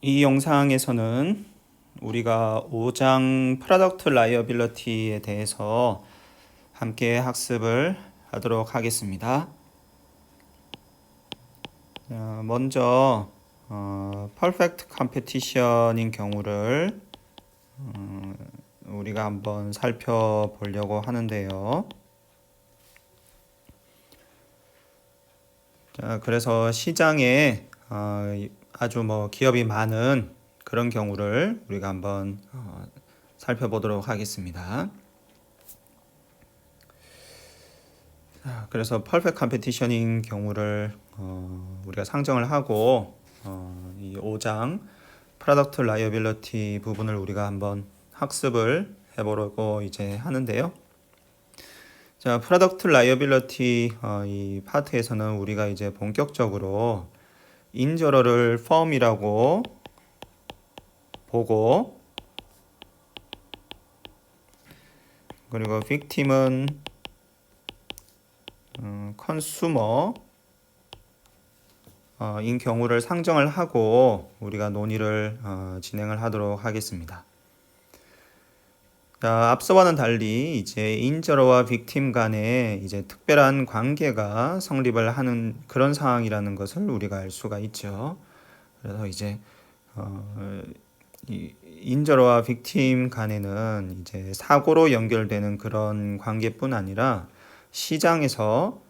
이 영상에서는 우리가 5장 프로덕트 라이어빌리티에 대해서 함께 학습을 하도록 하겠습니다. 먼저 퍼펙트 컴피티션인 경우를 우리가 한번 살펴보려고 하는데요. 그래서 시장에 아주 기업이 많은 그런 경우를 우리가 한번 살펴보도록 하겠습니다. 그래서 퍼펙트 컴피티션인 경우를 우리가 상정을 하고 이 5장 프로덕트 라이어빌리티 부분을 우리가 한번 학습을 해보려고 이제 하는데요. 자, 프로덕트 라이어빌리티 이 파트에서는 우리가 이제 본격적으로 인저러를 firm이라고 보고, 그리고 victim은 컨슈머 인 경우를 상정을 하고 우리가 논의를 진행을 하도록 하겠습니다. 자, 앞서와는 달리 이제 인저러와 빅팀 간에 이제 특별한 관계가 성립을 하는 그런 상황이라는 것을 우리가 알 수가 있죠. 그래서 이제 이 인저러와 빅팀 간에는 이제 사고로 연결되는 그런 관계뿐 아니라 시장에서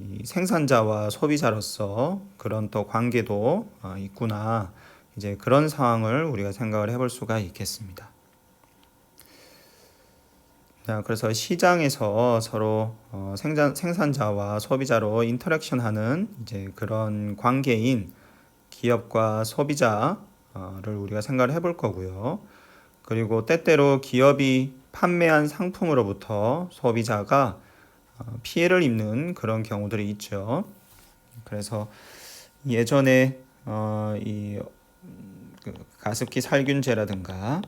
이 생산자와 소비자로서 그런 또 관계도 있구나. 이제 그런 상황을 우리가 생각을 해볼 수가 있겠습니다. 자, 그래서 시장에서 서로 생산자와 소비자로 인터랙션하는 이제 그런 관계인 기업과 소비자를 우리가 생각을 해볼 거고요. 그리고 때때로 기업이 판매한 상품으로부터 소비자가 피해를 입는 그런 경우들이 있죠. 그래서 예전에 이 가습기 살균제라든가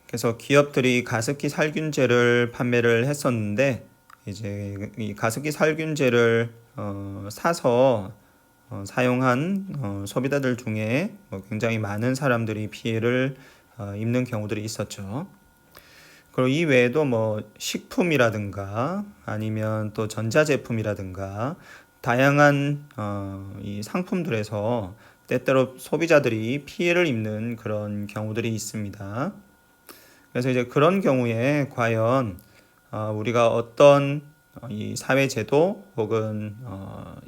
그래서 기업들이 가습기 살균제를 판매를 했었는데 이제 이 가습기 살균제를 사서 사용한 소비자들 중에 굉장히 많은 사람들이 피해를 입는 경우들이 있었죠. 그리고 이 외에도 식품이라든가 아니면 또 전자제품이라든가 다양한 이 상품들에서 때때로 소비자들이 피해를 입는 그런 경우들이 있습니다. 그래서 이제 그런 경우에 과연 우리가 어떤 이 사회제도 혹은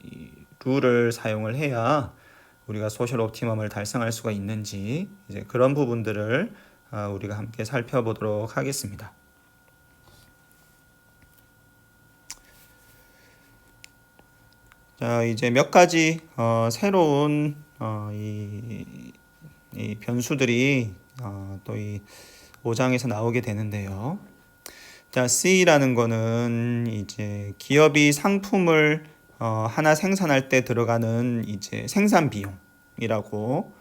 이 룰을 사용을 해야 우리가 소셜 옵티멈을 달성할 수가 있는지 이제 그런 부분들을 우리가 함께 살펴보도록 하겠습니다. 자, 이제 몇 가지 새로운 이 변수들이 또 이 5장에서 나오게 되는데요. 자, C라는 거는 이제 기업이 상품을 하나 생산할 때 들어가는 이제 생산 비용이라고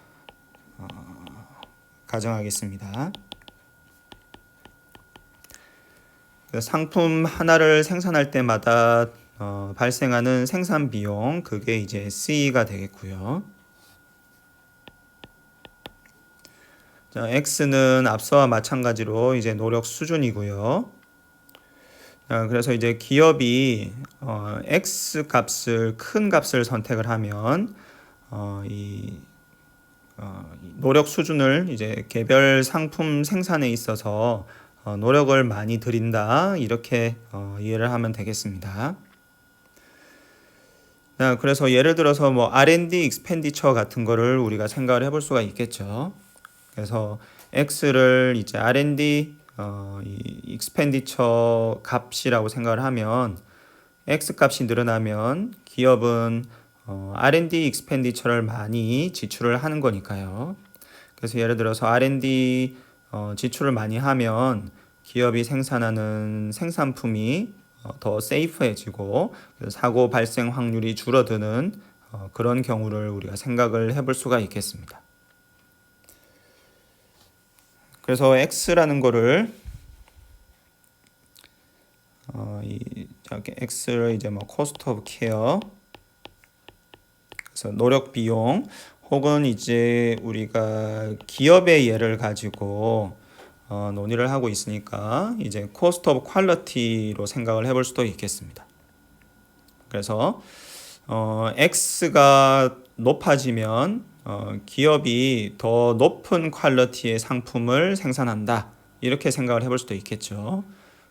가정하겠습니다. 상품 하나를 생산할 때마다 발생하는 생산 비용, 그게 이제 C가 되겠고요. 자, X는 앞서와 마찬가지로 이제 노력 수준이고요. 그래서 이제 기업이 X 값을 큰 값을 선택을 하면 이 노력 수준을 이제 개별 상품 생산에 있어서 노력을 많이 들인다 이렇게 이해를 하면 되겠습니다. 그래서 예를 들어서 R&D 익스펜디처 같은 거를 우리가 생각을 해볼 수가 있겠죠. 그래서 X를 이제 R&D 이 익스펜디처 값이라고 생각을 하면 X 값이 늘어나면 기업은 R&D 익스펜디처를 많이 지출을 하는 거니까요. 그래서 예를 들어서 R&D 지출을 많이 하면 기업이 생산하는 생산품이 더 세이프해지고 사고 발생 확률이 줄어드는 그런 경우를 우리가 생각을 해볼 수가 있겠습니다. 그래서 X라는 거를 X를 이제 cost of care 그래서 노력 비용 혹은 이제 우리가 기업의 예를 가지고 논의를 하고 있으니까 이제 cost of quality로 생각을 해볼 수도 있겠습니다. 그래서 X가 높아지면 기업이 더 높은 퀄리티의 상품을 생산한다. 이렇게 생각을 해볼 수도 있겠죠.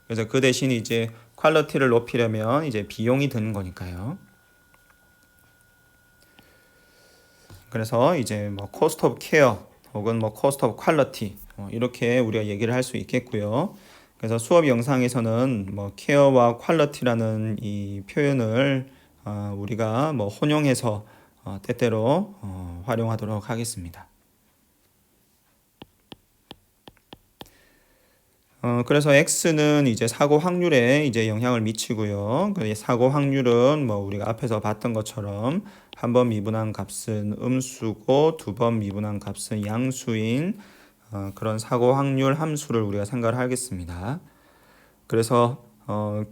그래서 그 대신 이제 퀄리티를 높이려면 이제 비용이 드는 거니까요. 그래서 이제 뭐 cost of care 혹은 뭐 cost of quality 이렇게 우리가 얘기를 할 수 있겠고요. 그래서 수업 영상에서는 뭐 care와 quality라는 이 표현을 우리가 뭐 혼용해서 때때로 활용하도록 하겠습니다. 그래서 X는 이제 사고 확률에 이제 영향을 미치고요. 그 사고 확률은 뭐 우리가 앞에서 봤던 것처럼 한 번 미분한 값은 음수고 두 번 미분한 값은 양수인 그런 사고 확률 함수를 우리가 생각을 하겠습니다. 그래서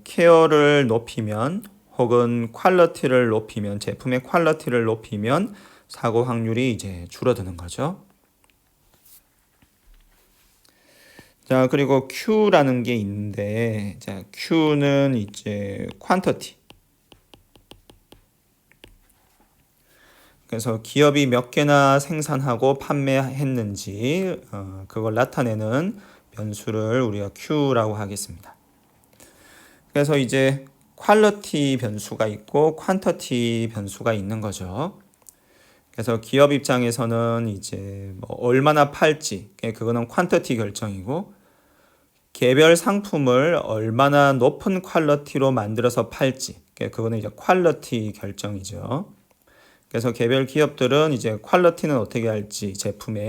케어를 높이면 혹은 퀄리티를 높이면 제품의 퀄리티를 높이면 사고 확률이 이제 줄어드는 거죠. 자, 그리고 Q라는 게 있는데, 자, Q는 이제 퀀터티. 그래서 기업이 몇 개나 생산하고 판매했는지 그걸 나타내는 변수를 우리가 Q라고 하겠습니다. 그래서 이제 퀄리티 변수가 있고 퀀터티 변수가 있는 거죠. 그래서 기업 입장에서는 이제 뭐 얼마나 팔지, 그거는 퀀터티 결정이고 개별 상품을 얼마나 높은 퀄리티로 만들어서 팔지, 그거는 이제 퀄리티 결정이죠. 그래서 개별 기업들은 이제 퀄리티는 어떻게 할지,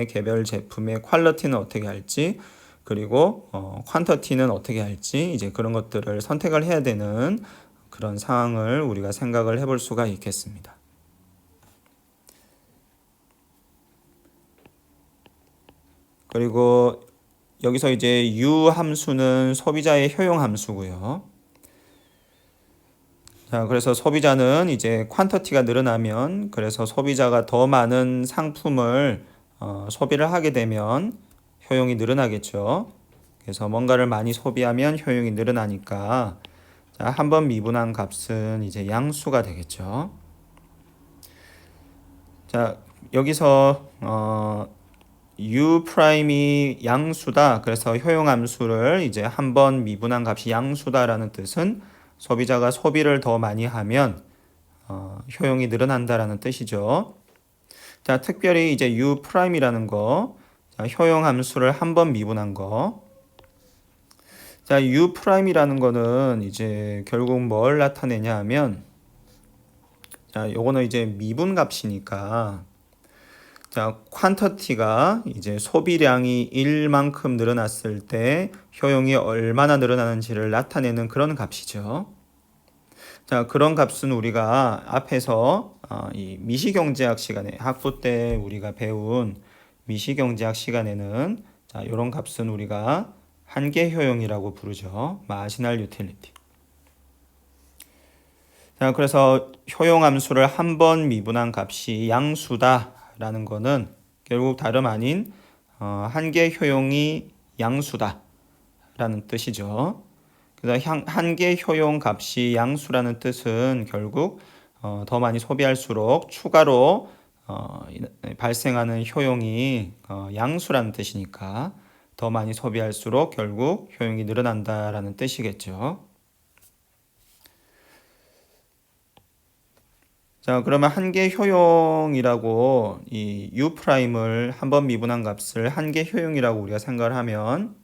개별 제품의 퀄리티는 어떻게 할지, 그리고 퀀터티는 어떻게 할지 이제 그런 것들을 선택을 해야 되는 그런 상황을 우리가 생각을 해볼 수가 있겠습니다. 그리고 여기서 이제 U 함수는 소비자의 효용 함수고요. 자, 그래서 소비자는 이제 퀀터티가 늘어나면 그래서 소비자가 더 많은 상품을 소비를 하게 되면 효용이 늘어나겠죠. 그래서 뭔가를 많이 소비하면 효용이 늘어나니까 한 번 미분한 값은 이제 양수가 되겠죠. 자, 여기서 U 프라임이 양수다. 그래서 효용 함수를 이제 한 번 미분한 값이 양수다라는 뜻은 소비자가 소비를 더 많이 하면 효용이 늘어난다라는 뜻이죠. 자, 특별히 이제 U 프라임이라는 거, 자, 효용 함수를 한 번 미분한 거. 자, U 프라임이라는 거는 이제 결국 뭘 나타내냐 하면, 자, 요거는 이제 미분 값이니까, 자, 퀀터티가 이제 소비량이 1만큼 늘어났을 때 효용이 얼마나 늘어나는지를 나타내는 그런 값이죠. 자, 그런 값은 우리가 앞에서 이 미시경제학 시간에 학부 때 우리가 배운 미시경제학 시간에는 자, 이런 값은 우리가 한계 효용이라고 부르죠. 마지널 유틸리티. 자, 그래서 효용 함수를 한 번 미분한 값이 양수다라는 거는 결국 다름 아닌 한계 효용이 양수다라는 뜻이죠. 그래서 한계 효용 값이 양수라는 뜻은 결국 더 많이 소비할수록 추가로 발생하는 효용이 양수라는 뜻이니까 더 많이 소비할수록 결국 효용이 늘어난다라는 뜻이겠죠. 자, 그러면 한계 효용이라고 이 U 프라임을 한 번 미분한 값을 한계 효용이라고 우리가 생각을 하면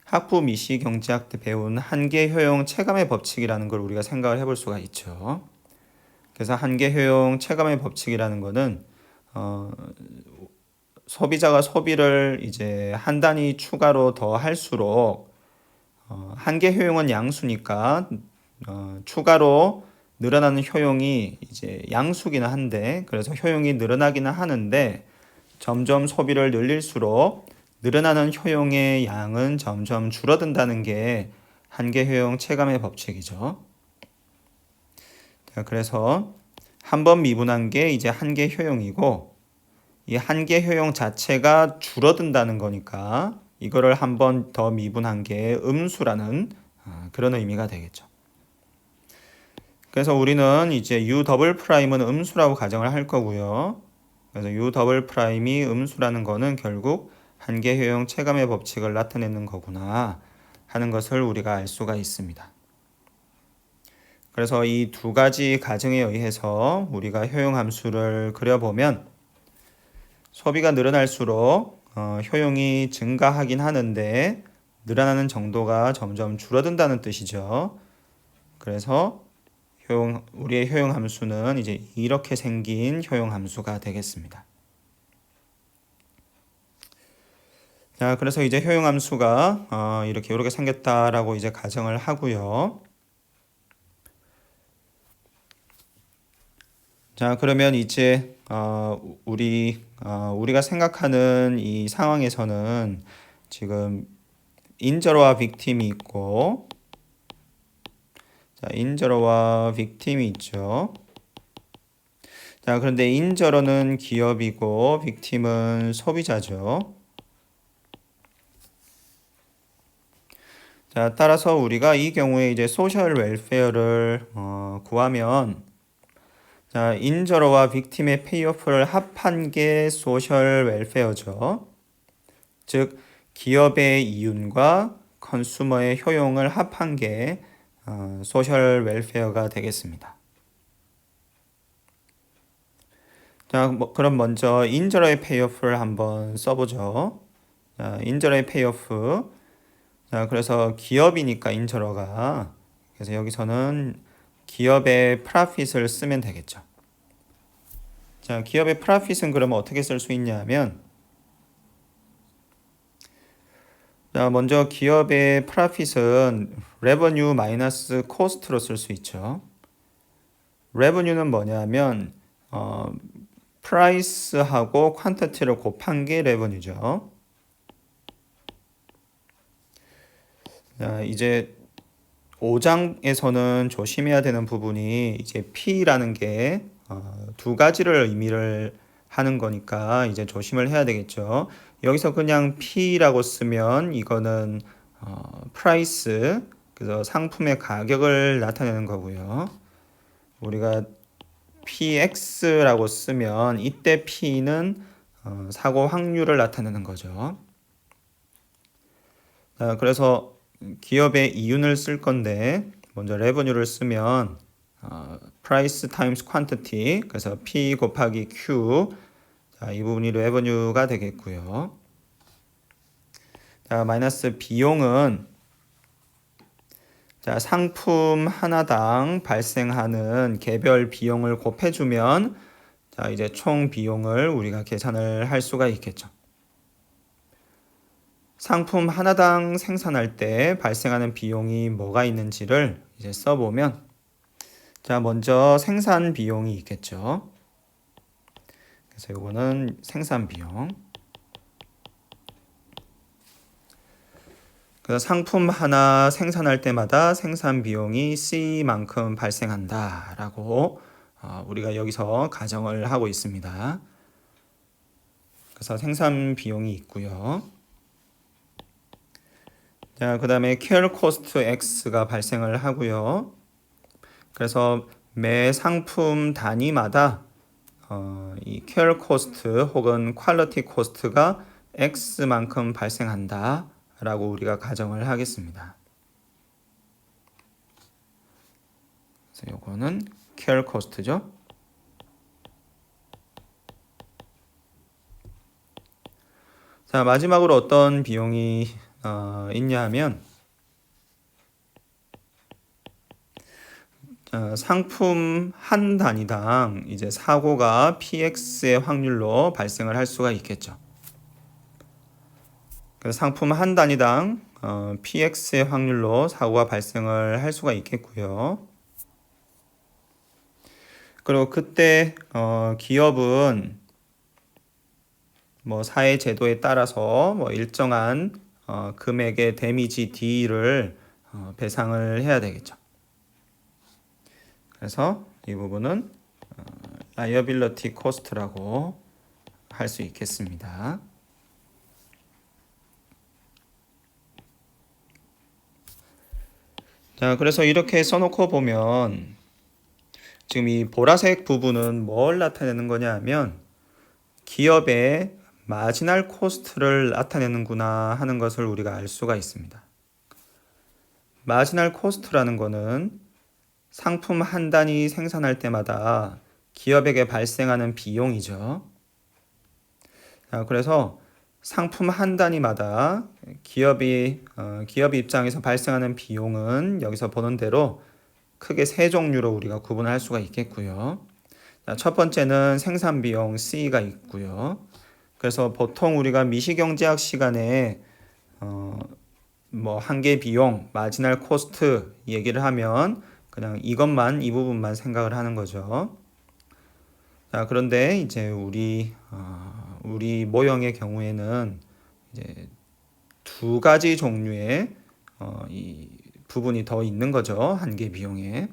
학부 미시 경제학 때 배운 한계 효용 체감의 법칙이라는 걸 우리가 생각을 해볼 수가 있죠. 그래서 한계 효용 체감의 법칙이라는 거는 소비자가 소비를 이제 한 단위 추가로 더 할수록 한계 효용은 양수니까 추가로 늘어나는 효용이 이제 양수기는 한데 그래서 효용이 늘어나기는 하는데 점점 소비를 늘릴수록 늘어나는 효용의 양은 점점 줄어든다는 게 한계 효용 체감의 법칙이죠. 자, 그래서 한 번 미분한 게 이제 한계 효용이고 이 한계 효용 자체가 줄어든다는 거니까 이거를 한 번 더 미분한 게 음수라는 그런 의미가 되겠죠. 그래서 우리는 이제 U 더블 프라임은 음수라고 가정을 할 거고요. 그래서 U 더블 프라임이 음수라는 거는 결국 한계 효용 체감의 법칙을 나타내는 거구나 하는 것을 우리가 알 수가 있습니다. 그래서 이 두 가지 가정에 의해서 우리가 효용 함수를 그려보면 소비가 늘어날수록 효용이 증가하긴 하는데 늘어나는 정도가 점점 줄어든다는 뜻이죠. 그래서 우리의 효용 함수는 이제 이렇게 생긴 효용 함수가 되겠습니다. 자, 그래서 이제 효용 함수가 이렇게 생겼다라고 이제 가정을 하고요. 자, 그러면 이제 우리가 생각하는 이 상황에서는 지금 인저러와 빅팀이 있고, 자, 인저러와 빅팀이 있죠. 자, 그런데 인저러는 기업이고 빅팀은 소비자죠. 자, 따라서 우리가 이 경우에 이제 소셜 웰페어를 구하면 자, 인저러와 빅팀의 페이오프를 합한 게 소셜 웰페어죠. 즉 기업의 이윤과 컨슈머의 효용을 합한 게 소셜 웰페어가 되겠습니다. 자, 그럼 먼저 인저러의 페이오프를 한번 써보죠. 자, 인저러의 페이오프. 자, 그래서 기업이니까 인저러가 그래서 여기서는 기업의 프라핏을 쓰면 되겠죠. 자, 기업의 프라핏은 그러면 어떻게 쓸 수 있냐면 자, 먼저 기업의 프라핏은 revenue 마이너스 코스트로 쓸 수 있죠. revenue는 뭐냐면 price하고 quantity를 곱한 게 revenue죠. 자, 이제 5장에서는 조심해야 되는 부분이 이제 P라는 게 두 가지를 의미를 하는 거니까 이제 조심을 해야 되겠죠. 여기서 그냥 P라고 쓰면 이거는 price 그래서 상품의 가격을 나타내는 거고요. 우리가 PX라고 쓰면 이때 P는 사고 확률을 나타내는 거죠. 그래서 기업의 이윤을 쓸 건데 먼저 revenue를 쓰면 price times quantity 그래서 P 곱하기 Q 자, 이 부분이 revenue가 되겠고요. 자, 마이너스 비용은 자, 상품 하나당 발생하는 개별 비용을 곱해주면 자, 이제 총 비용을 우리가 계산을 할 수가 있겠죠. 상품 하나당 생산할 때 발생하는 비용이 뭐가 있는지를 이제 써보면 자, 먼저 생산 비용이 있겠죠. 그래서 이거는 생산 비용. 그래서 상품 하나 생산할 때마다 생산 비용이 C만큼 발생한다라고 우리가 여기서 가정을 하고 있습니다. 그래서 생산 비용이 있고요. 자, 그다음에 care cost X가 발생을 하고요. 그래서 매 상품 단위마다 이 care cost 혹은 quality cost가 X만큼 발생한다. 라고 우리가 가정을 하겠습니다. 그래서 요거는 care cost죠. 자, 마지막으로 어떤 비용이 있냐 하면 상품 한 단위당 이제 사고가 PX의 확률로 발생을 할 수가 있겠죠. 그래서 상품 한 단위당 PX의 확률로 사고가 발생을 할 수가 있겠고요. 그리고 그때 기업은 뭐 사회 제도에 따라서 뭐 일정한 금액의 데미지 D를 배상을 해야 되겠죠. 그래서 이 부분은 liability cost라고 할 수 있겠습니다. 자, 그래서 이렇게 써놓고 보면 지금 이 보라색 부분은 뭘 나타내는 거냐 하면 기업의 마지널 코스트를 나타내는구나 하는 것을 우리가 알 수가 있습니다. 마지널 코스트라는 거는 상품 한 단위 생산할 때마다 기업에게 발생하는 비용이죠. 자, 그래서 상품 한 단위마다 기업 입장에서 발생하는 비용은 여기서 보는 대로 크게 세 종류로 우리가 구분할 수가 있겠고요. 자, 첫 번째는 생산 비용 C가 있고요. 그래서 보통 우리가 미시경제학 시간에 뭐 한계 비용, 마지널 코스트 얘기를 하면 그냥 이것만 이 부분만 생각을 하는 거죠. 자, 그런데 이제 우리 모형의 경우에는 이제 두 가지 종류의 이 부분이 더 있는 거죠. 한계 비용에.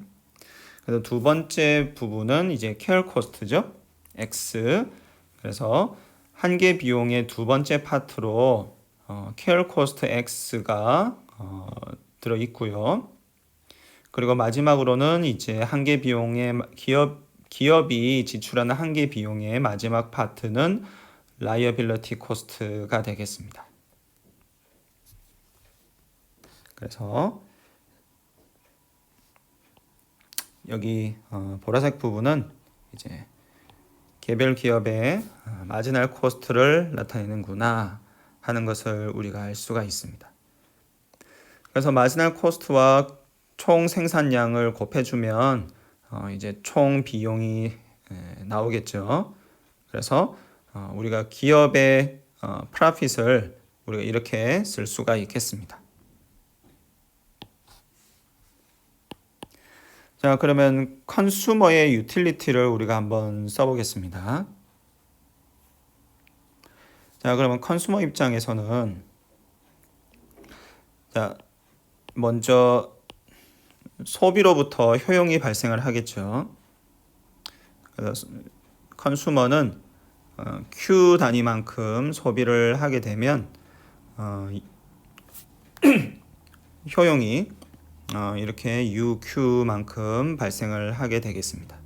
그래서 두 번째 부분은 이제 케어 코스트죠. X. 그래서 한계 비용의 두 번째 파트로 케어 코스트 X가 들어 있고요. 그리고 마지막으로는 이제 한계 비용의 기업이 지출하는 한계 비용의 마지막 파트는 liability cost가 되겠습니다. 그래서 여기 보라색 부분은 이제 개별 기업의 마지널 코스트를 나타내는구나 하는 것을 우리가 알 수가 있습니다. 그래서 마지널 코스트와 총 생산량을 곱해주면 이제 총 비용이 나오겠죠. 그래서 우리가 기업의 프로핏을 우리가 이렇게 쓸 수가 있겠습니다. 자, 그러면 컨슈머의 유틸리티를 우리가 한번 써보겠습니다. 자, 그러면 컨슈머 입장에서는 자, 먼저 소비로부터 효용이 발생을 하겠죠. 그래서 컨슈머는 Q 단위만큼 소비를 하게 되면 효용이 이렇게 UQ만큼 발생을 하게 되겠습니다.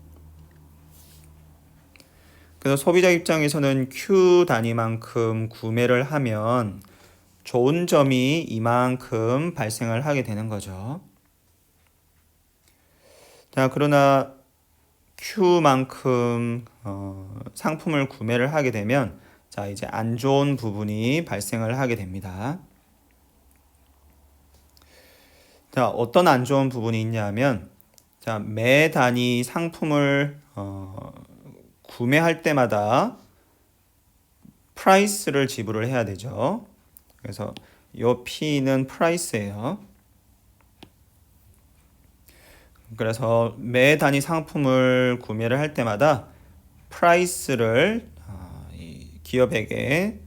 그래서 소비자 입장에서는 Q 단위만큼 구매를 하면 좋은 점이 이만큼 발생을 하게 되는 거죠. 자, 그러나 Q만큼 상품을 구매를 하게 되면 자, 이제 안 좋은 부분이 발생을 하게 됩니다. 자, 어떤 안 좋은 부분이 있냐면 자, 매 단위 상품을 구매할 때마다 프라이스를 지불을 해야 되죠. 그래서 요 P는 프라이스예요. 그래서 매 단위 상품을 구매를 할 때마다 프라이스를 기업에게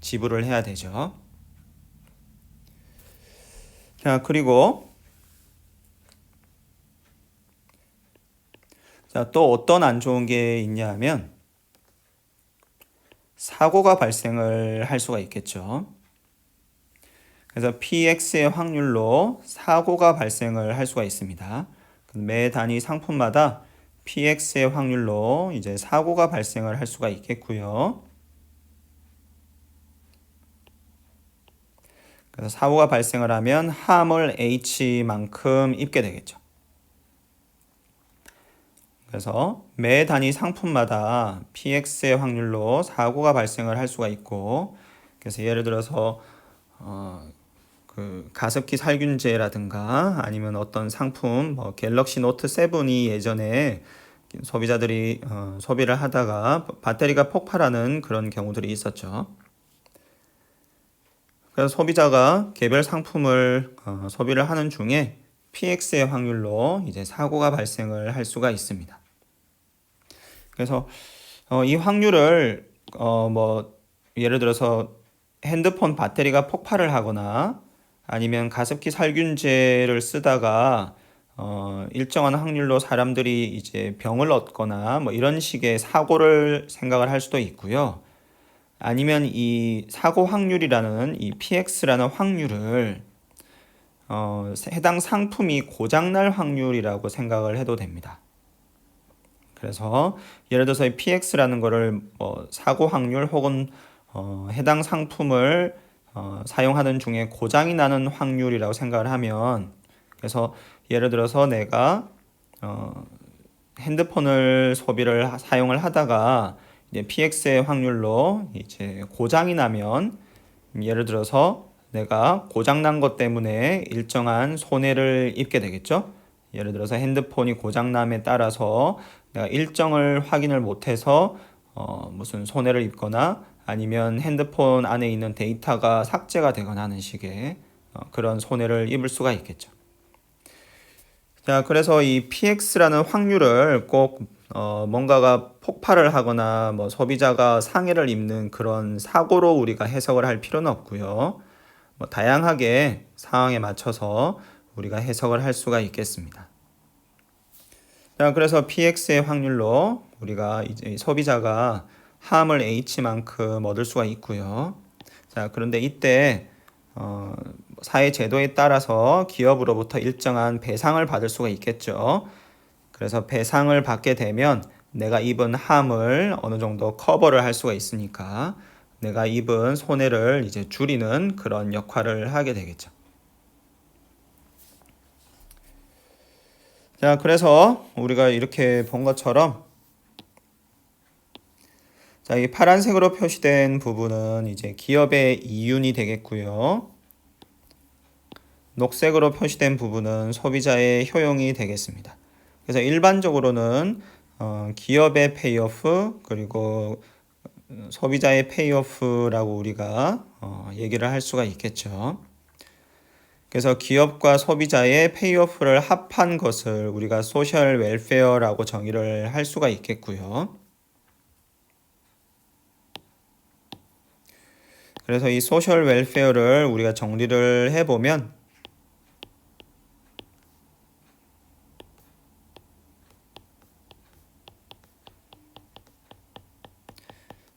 지불을 해야 되죠. 자, 그리고 자, 또 어떤 안 좋은 게 있냐 하면 사고가 발생을 할 수가 있겠죠. 그래서 PX의 확률로 사고가 발생을 할 수가 있습니다. 매 단위 상품마다 PX의 확률로 이제 사고가 발생을 할 수가 있겠고요. 그래서 사고가 발생을 하면 함을 H만큼 입게 되겠죠. 그래서 매 단위 상품마다 PX의 확률로 사고가 발생을 할 수가 있고, 그래서 예를 들어서 그 가습기 살균제라든가 아니면 어떤 상품 뭐 갤럭시 노트 7이 예전에 소비자들이 소비를 하다가 배터리가 폭발하는 그런 경우들이 있었죠. 그래서 소비자가 개별 상품을 소비를 하는 중에 PX의 확률로 이제 사고가 발생을 할 수가 있습니다. 그래서 이 확률을 뭐 예를 들어서 핸드폰 배터리가 폭발을 하거나 아니면 가습기 살균제를 쓰다가 일정한 확률로 사람들이 이제 병을 얻거나 뭐 이런 식의 사고를 생각을 할 수도 있고요. 아니면 이 사고 확률이라는 이 PX라는 확률을 해당 상품이 고장날 확률이라고 생각을 해도 됩니다. 그래서 예를 들어서 이 PX라는 거를 뭐 사고 확률 혹은 해당 상품을 사용하는 중에 고장이 나는 확률이라고 생각을 하면, 그래서 예를 들어서 내가 핸드폰을 사용을 하다가 이제 PX의 확률로 이제 고장이 나면, 예를 들어서 내가 고장난 것 때문에 일정한 손해를 입게 되겠죠. 예를 들어서 핸드폰이 고장남에 따라서 내가 일정을 확인을 못해서 무슨 손해를 입거나 아니면 핸드폰 안에 있는 데이터가 삭제가 되거나 하는 식의 그런 손해를 입을 수가 있겠죠. 자, 그래서 이 PX라는 확률을 꼭 뭔가가 폭발을 하거나 뭐 소비자가 상해를 입는 그런 사고로 우리가 해석을 할 필요는 없고요. 뭐 다양하게 상황에 맞춰서 우리가 해석을 할 수가 있겠습니다. 자, 그래서 PX의 확률로 우리가 이제 소비자가 함을 H만큼 얻을 수가 있고요. 자, 그런데 이때 사회 제도에 따라서 기업으로부터 일정한 배상을 받을 수가 있겠죠. 그래서 배상을 받게 되면 내가 입은 함을 어느 정도 커버를 할 수가 있으니까 내가 입은 손해를 이제 줄이는 그런 역할을 하게 되겠죠. 자, 그래서 우리가 이렇게 본 것처럼, 자, 이 파란색으로 표시된 부분은 이제 기업의 이윤이 되겠고요. 녹색으로 표시된 부분은 소비자의 효용이 되겠습니다. 그래서 일반적으로는 기업의 페이오프 그리고 소비자의 페이오프라고 우리가 얘기를 할 수가 있겠죠. 그래서 기업과 소비자의 페이오프를 합한 것을 우리가 소셜 웰페어라고 정의를 할 수가 있겠고요. 그래서 이 소셜 웰페어를 우리가 정리를 해보면,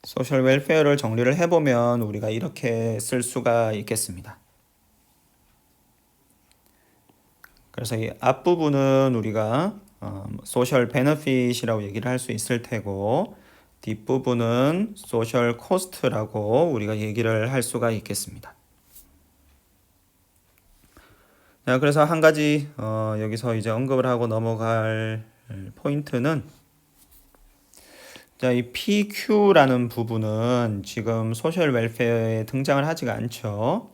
소셜 웰페어를 정리를 해보면 우리가 이렇게 쓸 수가 있겠습니다. 그래서 이 앞부분은 우리가 소셜 베너핏이라고 얘기를 할 수 있을 테고, 뒷부분은 소셜 코스트라고 우리가 얘기를 할 수가 있겠습니다. 자, 그래서 한 가지 여기서 이제 언급을 하고 넘어갈 포인트는, 자, 이 PQ라는 부분은 지금 소셜 웰페어에 등장을 하지가 않죠.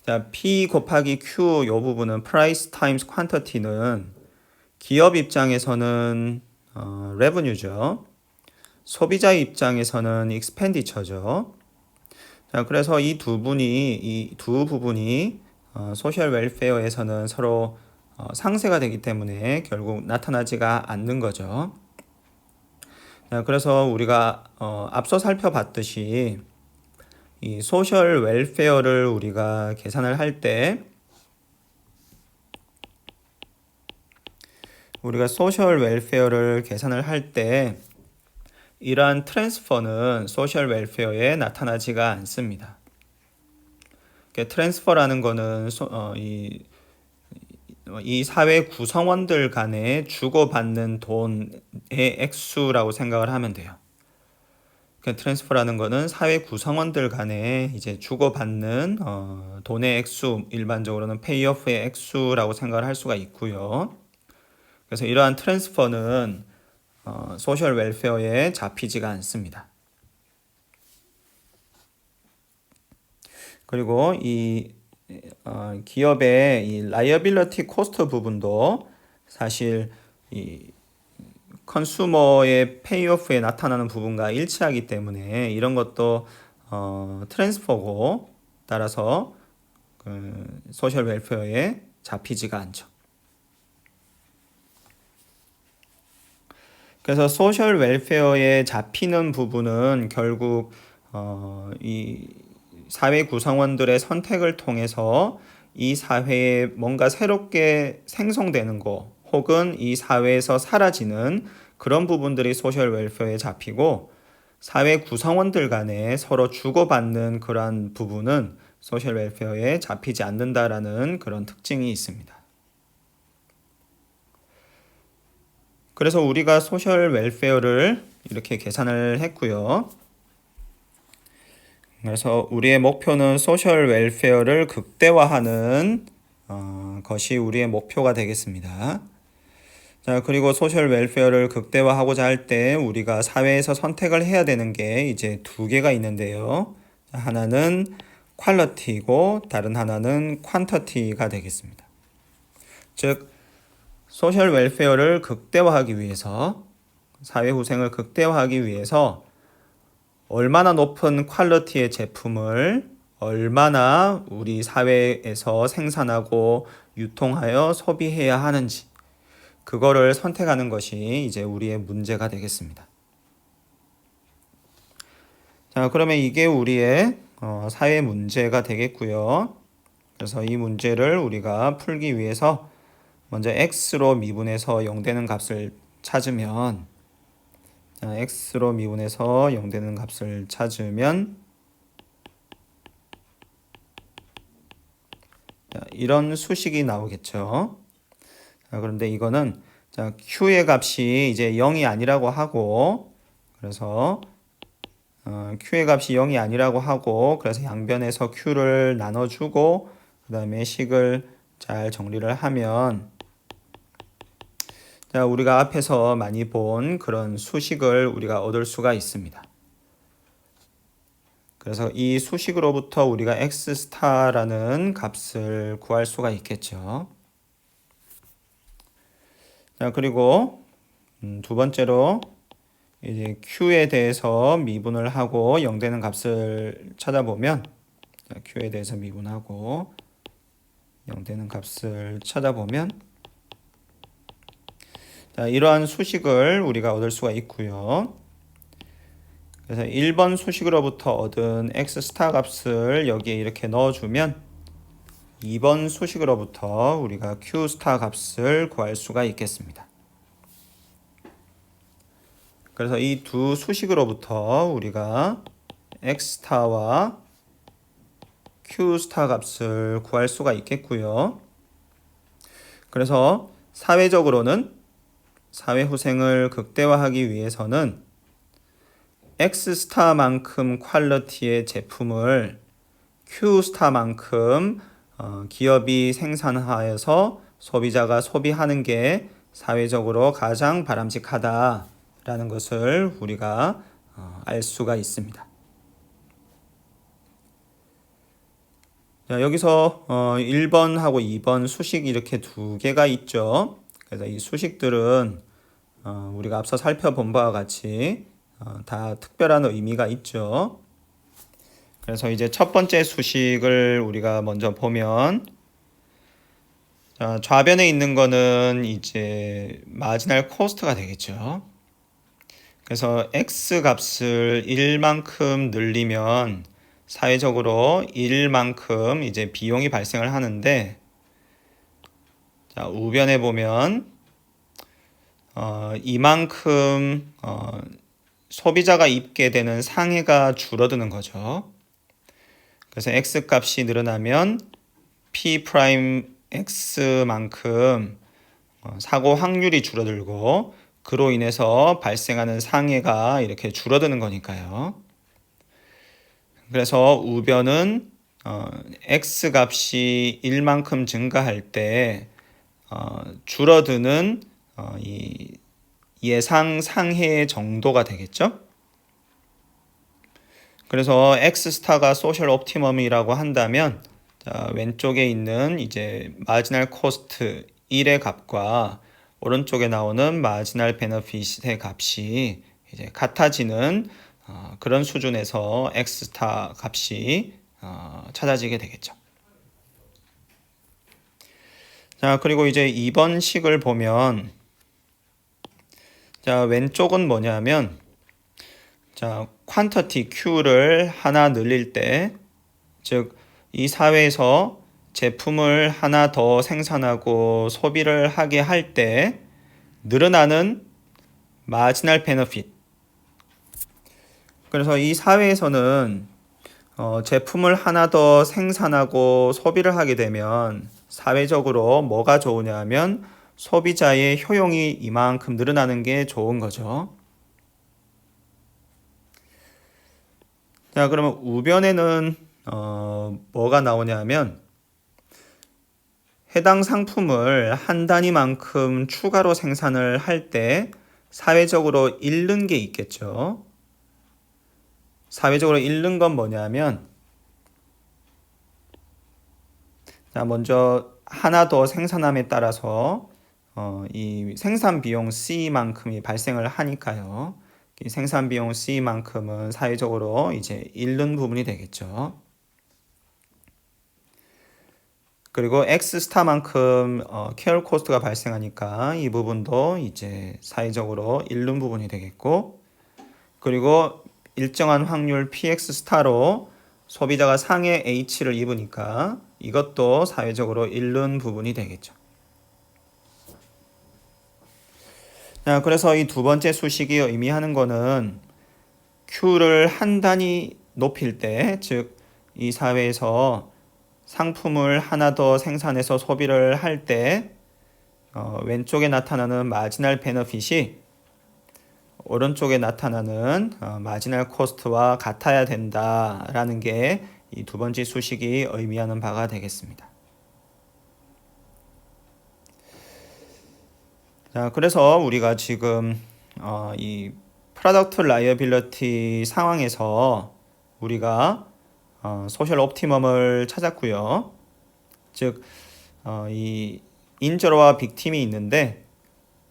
자, P 곱하기 Q 요 부분은 Price times Quantity는 기업 입장에서는 revenue죠. 소비자 입장에서는 expenditure죠. 자, 그래서 이 두 부분이 소셜 웰페어에서는 서로 상쇄가 되기 때문에 결국 나타나지가 않는 거죠. 자, 그래서 우리가 앞서 살펴봤듯이 이 소셜 웰페어를 우리가 계산을 할 때, 이러한 트랜스퍼는 소셜 웰페어에 나타나지가 않습니다. 트랜스퍼라는 거는 이 사회 구성원들 간에 주고받는 돈의 액수라고 생각을 하면 돼요. 트랜스퍼라는 거는 사회 구성원들 간에 이제 주고받는 돈의 액수, 일반적으로는 페이오프의 액수라고 생각을 할 수가 있고요. 그래서 이러한 트랜스퍼는 소셜 웰페어에 잡히지가 않습니다. 그리고 이 기업의 이 라이어빌리티 코스트 부분도 사실 이 컨슈머의 페이오프에 나타나는 부분과 일치하기 때문에 이런 것도 트랜스퍼고, 따라서 소셜 웰페어에 잡히지가 않죠. 그래서 소셜 웰페어에 잡히는 부분은 결국 이 사회 구성원들의 선택을 통해서 이 사회에 뭔가 새롭게 생성되는 거 혹은 이 사회에서 사라지는 그런 부분들이 소셜 웰페어에 잡히고 사회 구성원들 간에 서로 주고받는 그러한 부분은 소셜 웰페어에 잡히지 않는다라는 그런 특징이 있습니다. 그래서 우리가 소셜 웰페어를 이렇게 계산을 했고요. 그래서 우리의 목표는 소셜 웰페어를 극대화하는 것이 우리의 목표가 되겠습니다. 자, 그리고 소셜 웰페어를 극대화하고자 할 때 우리가 사회에서 선택을 해야 되는 게 이제 두 개가 있는데요. 하나는 퀄리티이고 다른 하나는 퀀터티가 되겠습니다. 즉 소셜 웰페어를 극대화하기 위해서 사회 후생을 극대화하기 위해서 얼마나 높은 퀄리티의 제품을 얼마나 우리 사회에서 생산하고 유통하여 소비해야 하는지 그거를 선택하는 것이 이제 우리의 문제가 되겠습니다. 자, 그러면 이게 우리의 사회 문제가 되겠고요. 그래서 이 문제를 우리가 풀기 위해서 먼저 x로 미분해서 0 되는 값을 찾으면 x로 미분해서 0 되는 값을 찾으면 이런 수식이 나오겠죠. 그런데 이거는 q의 값이 이제 0이 아니라고 하고 그래서 q의 값이 0이 아니라고 하고 그래서 양변에서 q를 나눠주고 그 다음에 식을 잘 정리를 하면 자, 우리가 앞에서 많이 본 그런 수식을 우리가 얻을 수가 있습니다. 그래서 이 수식으로부터 우리가 x⁻라는 값을 구할 수가 있겠죠. 자, 그리고 두 번째로 이제 q에 대해서 미분을 하고 0 되는 값을 찾아보면 q에 대해서 미분하고 0 되는 값을 찾아보면 자, 이러한 수식을 우리가 얻을 수가 있고요. 그래서 1번 수식으로부터 얻은 x⁻ 값을 여기에 이렇게 넣어주면 2번 수식으로부터 우리가 q⁻ 값을 구할 수가 있겠습니다. 그래서 이 두 수식으로부터 우리가 x⁻와 q⁻ 값을 구할 수가 있겠고요. 그래서 사회적으로는 사회 후생을 극대화하기 위해서는 x⁻만큼 퀄리티의 제품을 q⁻만큼 기업이 생산하여서 소비자가 소비하는 게 사회적으로 가장 바람직하다라는 것을 우리가 알 수가 있습니다. 자, 여기서 1번하고 2번 수식 이렇게 두 개가 있죠. 그래서 이 수식들은 우리가 앞서 살펴본 바와 같이 다 특별한 의미가 있죠. 그래서 이제 첫 번째 수식을 우리가 먼저 보면 좌변에 있는 거는 이제 마지널 코스트가 되겠죠. 그래서 x 값을 1만큼 늘리면 사회적으로 1만큼 이제 비용이 발생을 하는데 자, 우변에 보면 이만큼 소비자가 입게 되는 상해가 줄어드는 거죠. 그래서 x 값이 늘어나면 p 프라임 x만큼 사고 확률이 줄어들고 그로 인해서 발생하는 상해가 이렇게 줄어드는 거니까요. 그래서 우변은 x 값이 1만큼 증가할 때 줄어드는 이 예상 상해의 정도가 되겠죠. 그래서 x⁻가 소셜 옵티멈이라고 한다면 자, 왼쪽에 있는 이제 마지널 코스트 1의 값과 오른쪽에 나오는 마지널 베너핏의 값이 이제 같아지는 그런 수준에서 x⁻ 값이 찾아지게 되겠죠. 자, 그리고 이제 2번 식을 보면 자, 왼쪽은 뭐냐면 자, 퀀터티 Q를 하나 늘릴 때 즉 이 사회에서 제품을 하나 더 생산하고 소비를 하게 할 때 늘어나는 마지널 베너핏. 그래서 이 사회에서는 제품을 하나 더 생산하고 소비를 하게 되면 사회적으로 뭐가 좋으냐 하면 소비자의 효용이 이만큼 늘어나는 게 좋은 거죠. 자, 그러면 우변에는 뭐가 나오냐 하면 해당 상품을 한 단위만큼 추가로 생산을 할 때 사회적으로 잃는 게 있겠죠. 사회적으로 잃는 건 뭐냐면, 자, 먼저 하나 더 생산함에 따라서 이 생산 비용 C만큼이 발생을 하니까요. 이 생산 비용 C만큼은 사회적으로 이제 잃는 부분이 되겠죠. 그리고 X 스타만큼 케어 코스트가 발생하니까 이 부분도 이제 사회적으로 잃는 부분이 되겠고, 그리고 일정한 확률 PX 스타로 소비자가 상해 H를 입으니까 이것도 사회적으로 잃는 부분이 되겠죠. 자, 그래서 이 두 번째 수식이 의미하는 거는 Q를 한 단위 높일 때, 즉 이 사회에서 상품을 하나 더 생산해서 소비를 할 때 왼쪽에 나타나는 마지널 베너핏이 오른쪽에 나타나는 마지널 코스트와 같아야 된다라는 게 이 두 번째 수식이 의미하는 바가 되겠습니다. 자, 그래서 우리가 지금 이 프로덕트 라이어빌리티 상황에서 우리가 소셜 옵티멈을 찾았고요. 즉, 이 인저러와 빅팀이 있는데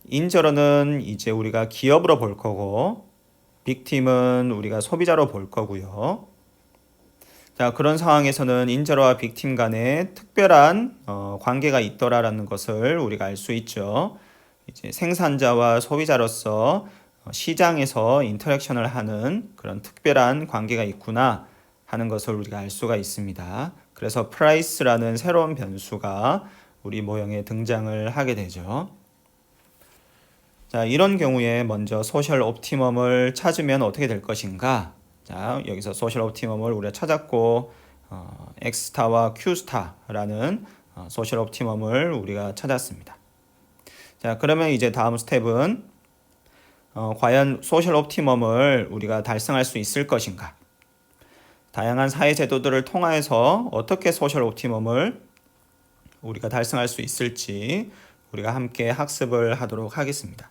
인저러는 이제 우리가 기업으로 볼 거고 빅팀은 우리가 소비자로 볼 거고요. 자, 그런 상황에서는 인저러와 빅팀 간에 특별한 관계가 있더라라는 것을 우리가 알 수 있죠. 이제 생산자와 소비자로서 시장에서 인터랙션을 하는 그런 특별한 관계가 있구나 하는 것을 우리가 알 수가 있습니다. 그래서 프라이스라는 새로운 변수가 우리 모형에 등장을 하게 되죠. 자, 이런 경우에 먼저 소셜 옵티멈을 찾으면 어떻게 될 것인가? 자, 여기서 소셜 옵티멈을 우리가 찾았고 X스타와 Q스타라는 소셜 옵티멈을 우리가 찾았습니다. 자, 그러면 이제 다음 스텝은 과연 소셜 옵티멈을 우리가 달성할 수 있을 것인가? 다양한 사회 제도들을 통하여서 어떻게 소셜 옵티멈을 우리가 달성할 수 있을지 우리가 함께 학습을 하도록 하겠습니다.